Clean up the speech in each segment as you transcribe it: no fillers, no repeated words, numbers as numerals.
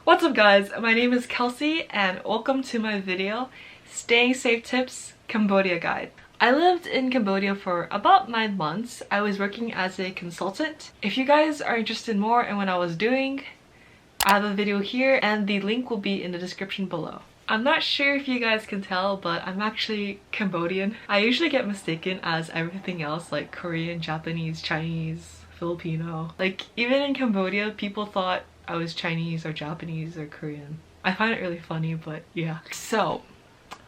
What's up guys, my name is Kelsey and welcome to my video, Staying Safe Tips Cambodia Guide. I lived in Cambodia for about 9 months. I was working as a consultant. If you guys are interested more in what I was doing, I have a video here and the link will be in the description below. I'm not sure if you guys can tell, but I'm actually Cambodian. I usually get mistaken as everything else like Korean, Japanese, Chinese, Filipino. Like even in Cambodia, people thought I was Chinese or Japanese or Korean. I find it really funny, but yeah. So,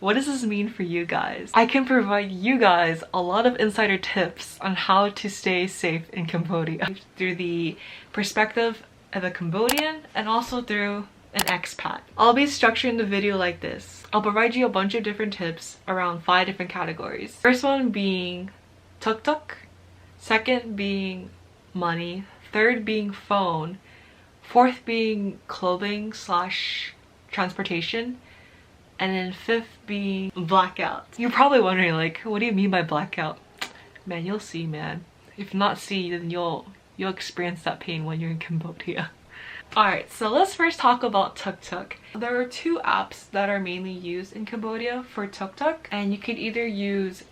what does this mean for you guys? I can provide you guys a lot of insider tips on how to stay safe in Cambodia through the perspective of a Cambodian and also through an expat. I'll be structuring the video like this. I'll provide you a bunch of different tips around 5 different categories. First one being Tuk Tuk, second being money, third being phone, fourth being clothing / transportation, and then fifth being blackout. You're probably wondering like, what do you mean by blackout? Man, you'll see, man. If not see, then you'll experience that pain when you're in Cambodia. Alright, so let's first talk about Tuk Tuk. There are 2 apps that are mainly used in Cambodia for Tuk Tuk, and you could either use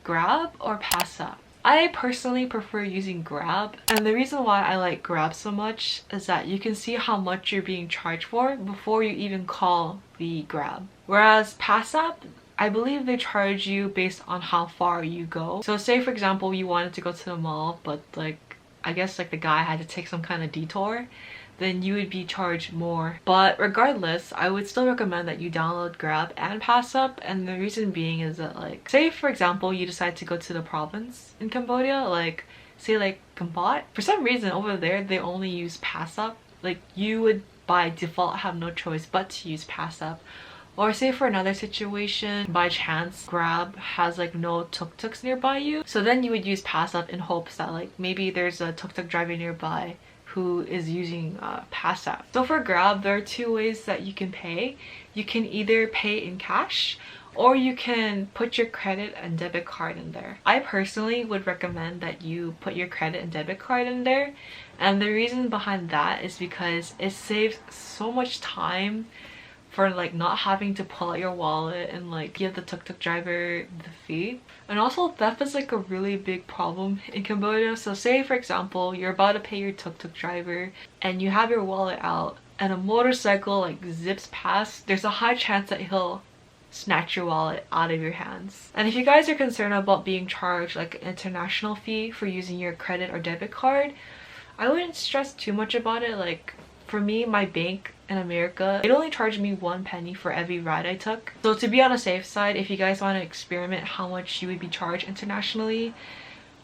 Grab or PassApp. I personally prefer using Grab, and the reason why I like Grab so much is that you can see how much you're being charged for before you even call the Grab. Whereas PassApp, I believe they charge you based on how far you go. So say for example you wanted to go to the mall, but like I guess like the guy had to take some kind of detour, then you would be charged more. But regardless, I would still recommend that you download Grab and PassApp, and the reason being is that like, say for example you decide to go to the province in Cambodia, like say like Kampot. For some reason over there they only use PassApp. Like you would by default have no choice but to use PassApp. Or say for another situation, by chance Grab has like no tuk-tuks nearby you, so then you would use PassApp in hopes that like maybe there's a tuk-tuk driver nearby who is using PassApp. So for Grab, there are 2 ways that you can pay. You can either pay in cash or you can put your credit and debit card in there. I personally would recommend that you put your credit and debit card in there, and the reason behind that is because it saves so much time for like not having to pull out your wallet and like give the tuk-tuk driver the fee. And also theft is like a really big problem in Cambodia. So say for example you're about to pay your tuk-tuk driver and you have your wallet out and a motorcycle like zips past, there's a high chance that he'll snatch your wallet out of your hands. And if you guys are concerned about being charged like an international fee for using your credit or debit card, I wouldn't stress too much about it. Like for me, my bank in America, it only charged me 1 penny for every ride I took. So to be on the safe side, if you guys want to experiment how much you would be charged internationally,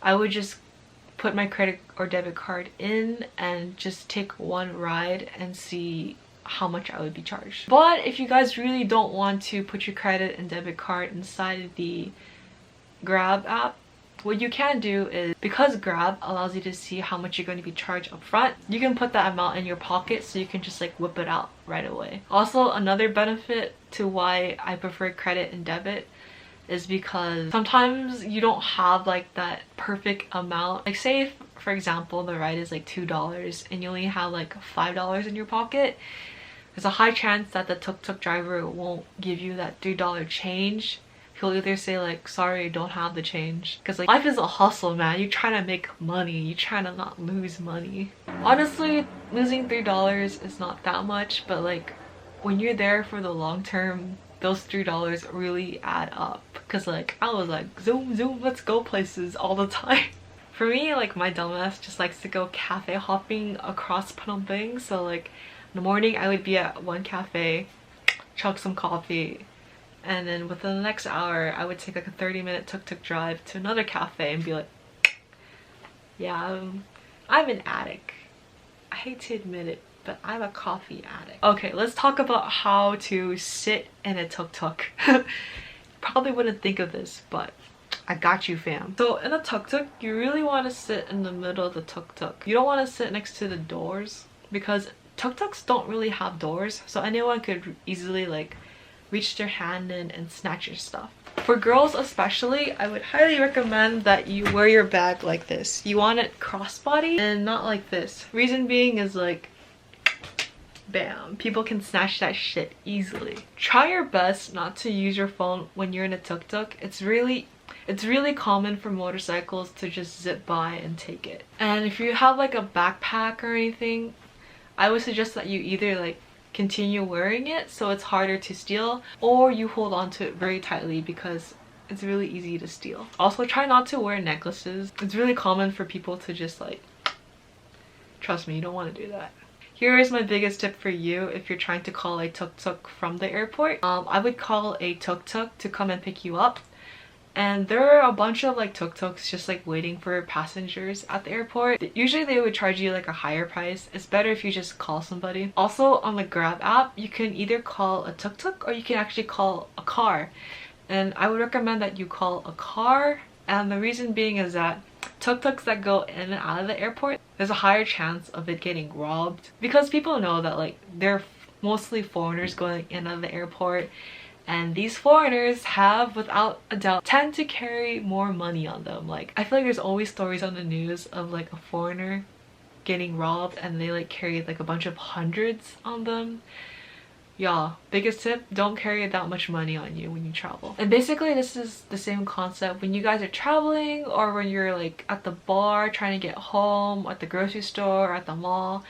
I would just put my credit or debit card in and just take 1 ride and see how much I would be charged. But if you guys really don't want to put your credit and debit card inside the Grab app, what you can do is, because Grab allows you to see how much you're going to be charged up front, you can put that amount in your pocket so you can just like whip it out right away. Also, another benefit to why I prefer credit and debit is because sometimes you don't have like that perfect amount. Like say if, for example, the ride is like $2 and you only have like $5 in your pocket, there's a high chance that the tuk-tuk driver won't give you that $3 change. He'll either say like, sorry, I don't have the change. Because like life is a hustle, man. You're trying to make money. You're trying to not lose money. Honestly, losing $3 is not that much, but like when you're there for the long term, those $3 really add up. Because like I was like, zoom, zoom, let's go places all the time. For me, like my dumbass just likes to go cafe hopping across Phnom Penh. So like in the morning I would be at one cafe, chug some coffee, and then within the next hour I would take like a 30-minute tuk-tuk drive to another cafe and be like, yeah, I'm an addict. I hate to admit it, but I'm a coffee addict. Okay, let's talk about how to sit in a tuk-tuk. Probably wouldn't think of this, but I got you, fam. So in a tuk-tuk, you really want to sit in the middle of the tuk-tuk. You don't want to sit next to the doors because tuk-tuks don't really have doors, so anyone could easily like reach their hand in and snatch your stuff. For girls especially, I would highly recommend that you wear your bag like this. You want it crossbody and not like this. Reason being is like Bam, people can snatch that shit easily. Try your best not to use your phone when you're in a tuk-tuk. It's really common for motorcycles to just zip by and take it. And if you have like a backpack or anything, I would suggest that you either like continue wearing it so it's harder to steal, or you hold on to it very tightly because it's really easy to steal. Also, try not to wear necklaces. It's really common for people to just like, trust me, you don't want to do that. Here is my biggest tip for you if you're trying to call a tuk-tuk from the airport. I would call a tuk-tuk to come and pick you up. And there are a bunch of like tuk-tuks just like waiting for passengers at the airport. Usually they would charge you like a higher price. It's better if you just call somebody. Also on the Grab app, you can either call a tuk-tuk or you can actually call a car. And I would recommend that you call a car. And the reason being is that tuk-tuks that go in and out of the airport, there's a higher chance of it getting robbed. Because people know that like they're mostly foreigners going in and out of the airport. And these foreigners have, without a doubt, tend to carry more money on them. Like, I feel like there's always stories on the news of like a foreigner getting robbed and they like carry like a bunch of hundreds on them. Y'all, biggest tip, don't carry that much money on you when you travel. And basically this is the same concept when you guys are traveling, or when you're like at the bar trying to get home, at the grocery store, or at the mall.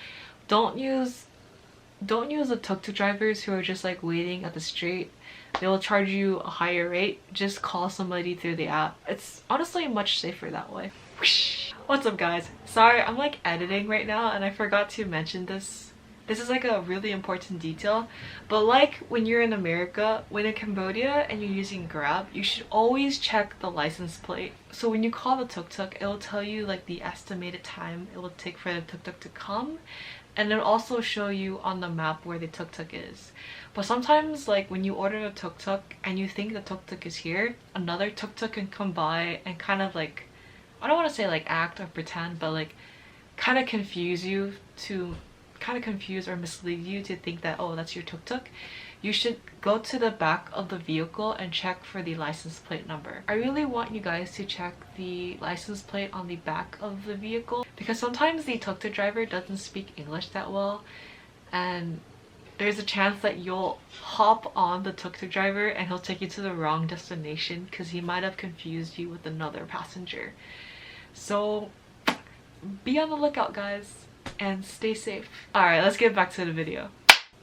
Don't use the tuk-tuk drivers who are just like waiting at the street. They will charge you a higher rate. Just call somebody through the app. It's honestly much safer that way. What's up guys? Sorry, I'm like editing right now and I forgot to mention this. This is like a really important detail, but like when you're in America, when in Cambodia and you're using Grab, you should always check the license plate. So when you call the tuk-tuk, it will tell you like the estimated time it will take for the tuk-tuk to come, and it'll also show you on the map where the tuk-tuk is. But sometimes like when you order a tuk-tuk and you think the tuk-tuk is here, another tuk-tuk can come by and kind of like, I don't want to say like act or pretend, but like kind of confuse or mislead you to think that, oh, that's your tuk-tuk. You should go to the back of the vehicle and check for the license plate number. I really want you guys to check the license plate on the back of the vehicle, because sometimes the tuk-tuk driver doesn't speak English that well, and there's a chance that you'll hop on the tuk-tuk driver and he'll take you to the wrong destination because he might have confused you with another passenger. So be on the lookout guys, and stay safe. Alright, let's get back to the video.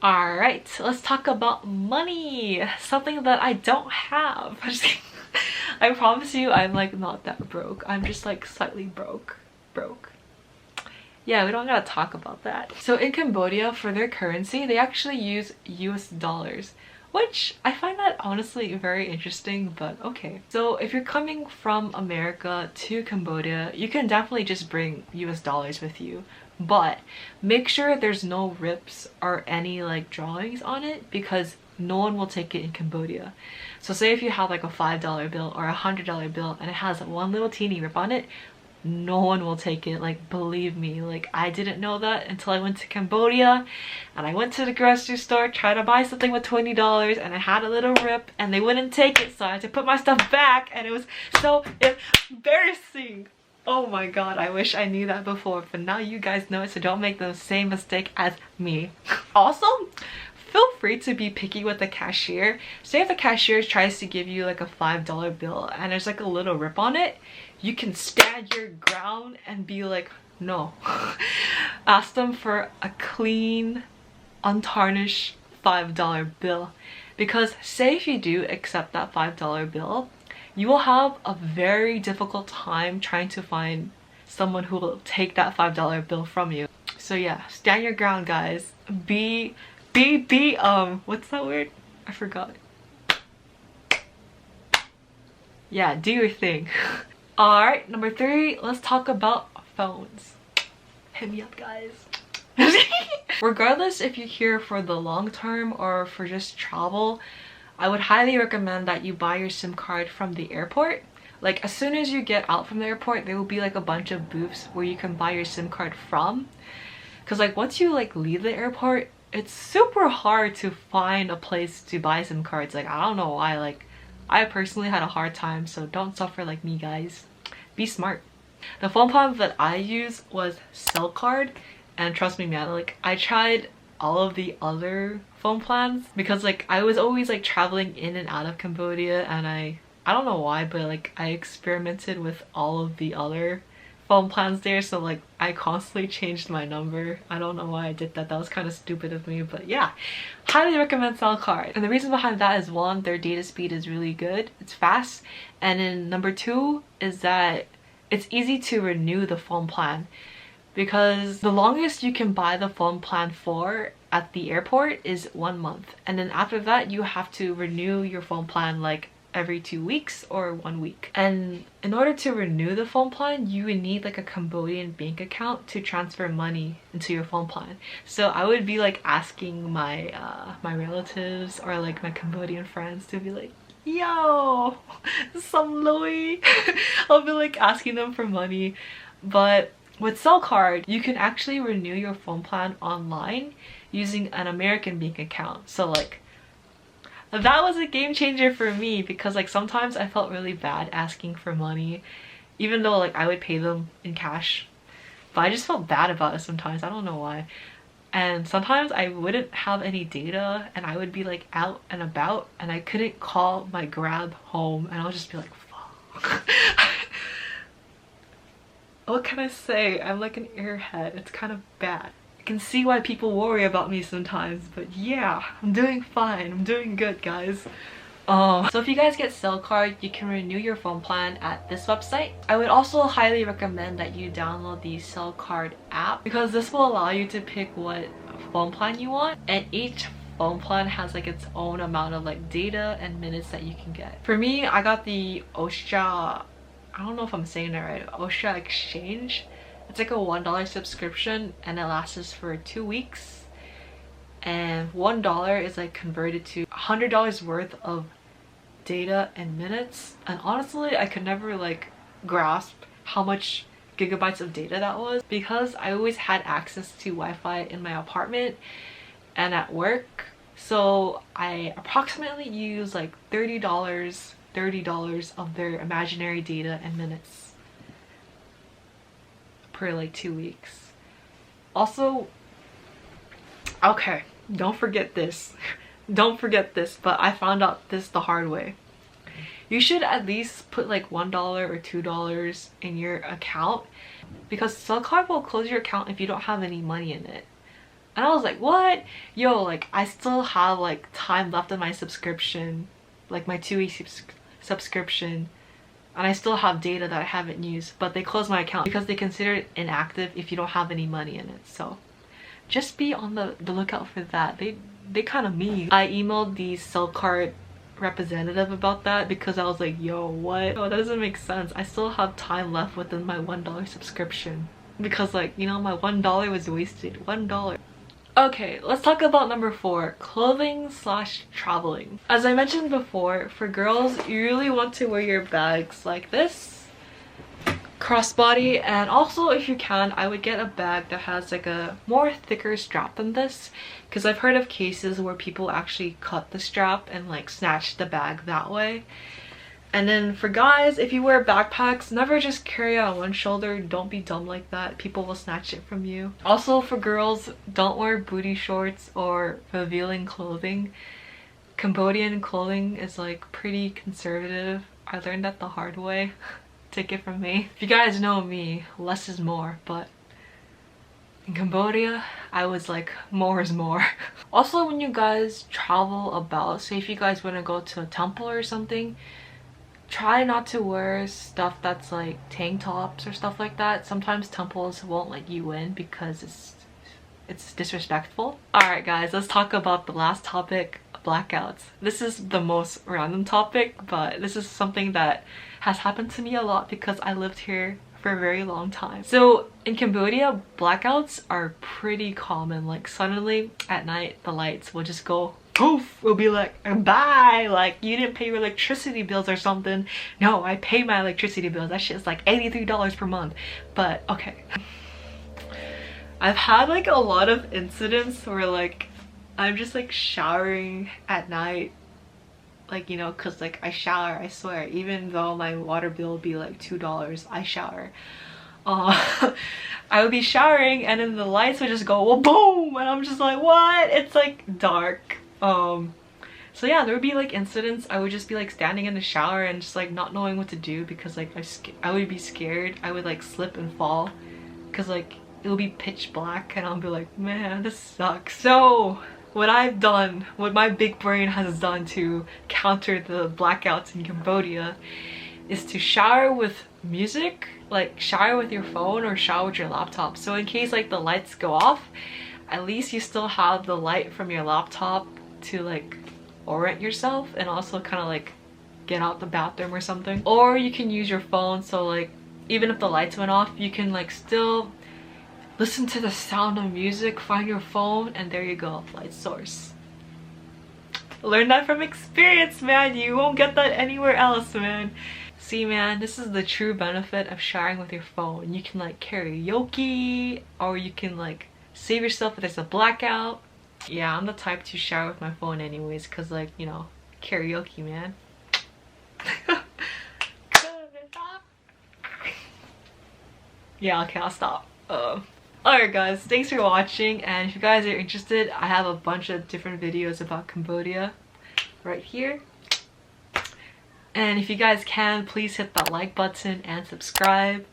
Alright, let's talk about money. Something that I don't have. I promise you I'm like not that broke. I'm just like slightly broke. Yeah, we don't gotta talk about that. So in Cambodia, for their currency, they actually use US dollars, which I find that honestly very interesting, but okay. So if you're coming from America to Cambodia, you can definitely just bring US dollars with you, but make sure there's no rips or any like drawings on it, because no one will take it in Cambodia. So say if you have like a $5 bill or a $100 bill and it has one little teeny rip on it, no one will take it. Like, believe me, like I didn't know that until I went to Cambodia and I went to the grocery store, tried to buy something with $20 and I had a little rip and they wouldn't take it, so I had to put my stuff back and it was so embarrassing. Oh my god, I wish I knew that before, but now you guys know it, so don't make the same mistake as me. Also, feel free to be picky with the cashier. Say if the cashier tries to give you like a $5 bill and there's like a little rip on it, you can stand your ground and be like, no. Ask them for a clean, untarnished $5 bill. Because say if you do accept that $5 bill, you will have a very difficult time trying to find someone who will take that $5 bill from you. So yeah, stand your ground guys. Be what's that word? I forgot. Yeah, do your thing. Alright, number 3, let's talk about phones. Hit me up guys. Regardless if you're here for the long term or for just travel, I would highly recommend that you buy your SIM card from the airport. Like as soon as you get out from the airport, there will be like a bunch of booths where you can buy your SIM card from. Cause like once you like leave the airport, it's super hard to find a place to buy SIM cards. Like I don't know why, like I personally had a hard time, so don't suffer like me guys. Be smart. The phone plan that I use was Cell Card, and trust me man, like I tried all of the other phone plans, because like I was always like traveling in and out of Cambodia, and I don't know why, but like I experimented with all of the other phone plans there, so like I constantly changed my number. I don't know why I did that. That was kind of stupid of me, but yeah, highly recommend Cell Card. And the reason behind that is, one, their data speed is really good, it's fast, and then number two is that it's easy to renew the phone plan, because the longest you can buy the phone plan for at the airport is 1 month, and then after that you have to renew your phone plan like every 2 weeks or 1 week. And in order to renew the phone plan, you would need like a Cambodian bank account to transfer money into your phone plan. So I would be like asking my my relatives or like my Cambodian friends to be like, yo, some Louis. I'll be like asking them for money. But with Cell Card, you can actually renew your phone plan online using an American bank account. So like that was a game changer for me, because like sometimes I felt really bad asking for money, even though like I would pay them in cash, but I just felt bad about it sometimes. I don't know why. And sometimes I wouldn't have any data and I would be like out and about and I couldn't call my Grab home, and I'll just be like, fuck. What can I say? I'm like an airhead. It's kind of bad. I can see why people worry about me sometimes, but yeah, I'm doing fine. I'm doing good, guys. So if you guys get Cell Card, you can renew your phone plan at this website. I would also highly recommend that you download the Cell Card app, because this will allow you to pick what phone plan you want, and each phone plan has like its own amount of like data and minutes that you can get. For me, I got the Osha, I don't know if I'm saying that right, Osha Exchange. It's like a $1 subscription and it lasts for 2 weeks, and $1 is like converted to $100 worth of data and minutes. And honestly, I could never like grasp how much gigabytes of data that was, because I always had access to Wi-Fi in my apartment and at work. So I approximately use like $30 of their imaginary data and minutes per like 2 weeks. Also, okay, don't forget this. Don't forget this, but I found out this the hard way. You should at least put like $1 or $2 in your account, because Cell Card will close your account if you don't have any money in it. And I was like, what? Yo, like I still have like time left in my subscription, like my 2-week subscription, and I still have data that I haven't used, but they closed my account because they consider it inactive if you don't have any money in it. So just be on the lookout for that. They kind of mean. I emailed the Cell Card representative about that, because I was like, yo, what? Oh, that doesn't make sense. I still have time left within my $1 subscription, because like, you know, my $1 was wasted. $1. Okay, let's talk about number 4, clothing / traveling. As I mentioned before, for girls, you really want to wear your bags like this, crossbody, and also if you can, I would get a bag that has like a more thicker strap than this, because I've heard of cases where people actually cut the strap and like snatch the bag that way. And then for guys, if you wear backpacks, never just carry it on one shoulder. Don't be dumb like that. People will snatch it from you. Also for girls, don't wear booty shorts or revealing clothing. Cambodian clothing is like pretty conservative. I learned that the hard way. Take it from me. If you guys know me, less is more, but in Cambodia, I was like, more is more. Also, when you guys travel about, say if you guys want to go to a temple or something, try not to wear stuff that's like tank tops or stuff like that. Sometimes temples won't let you in because it's disrespectful. Alright guys, let's talk about the last topic, blackouts. This is the most random topic, but this is something that has happened to me a lot because I lived here for a very long time. So in Cambodia, blackouts are pretty common. Like suddenly at night the lights will just go poof. We'll be like, bye, like you didn't pay your electricity bills or something. No, I pay my electricity bills. That shit is like $83 per month. But okay, I've had like a lot of incidents where like I'm just like showering at night, like, you know, because like I shower, I swear, even though my water bill would be like $2, I shower. I would be showering and then the lights would just go, well, boom, room and I'm just like, what? It's like dark. So yeah, there would be like incidents. I would just be like standing in the shower and just like not knowing what to do because like I would be scared. I would like slip and fall because like it'll be pitch black and I'll be like, man, this sucks. So what I've done, what my big brain has done to counter the blackouts in Cambodia is to shower with music, like shower with your phone or shower with your laptop. So in case like the lights go off, at least you still have the light from your laptop to like orient yourself and also kind of like get out the bathroom or something. Or you can use your phone, so like even if the lights went off, you can like still listen to the sound of music, find your phone, and there you go, light source. Learn that from experience, man. You won't get that anywhere else, man. See, man, this is the true benefit of sharing with your phone. You can like karaoke, or you can like save yourself if there's a blackout. Yeah, I'm the type to shower with my phone anyways, cause like, you know, karaoke, man. Yeah, okay, I'll stop. Alright guys, thanks for watching, and if you guys are interested, I have a bunch of different videos about Cambodia right here. And if you guys can, please hit that like button and subscribe.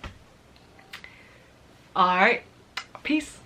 Alright, peace.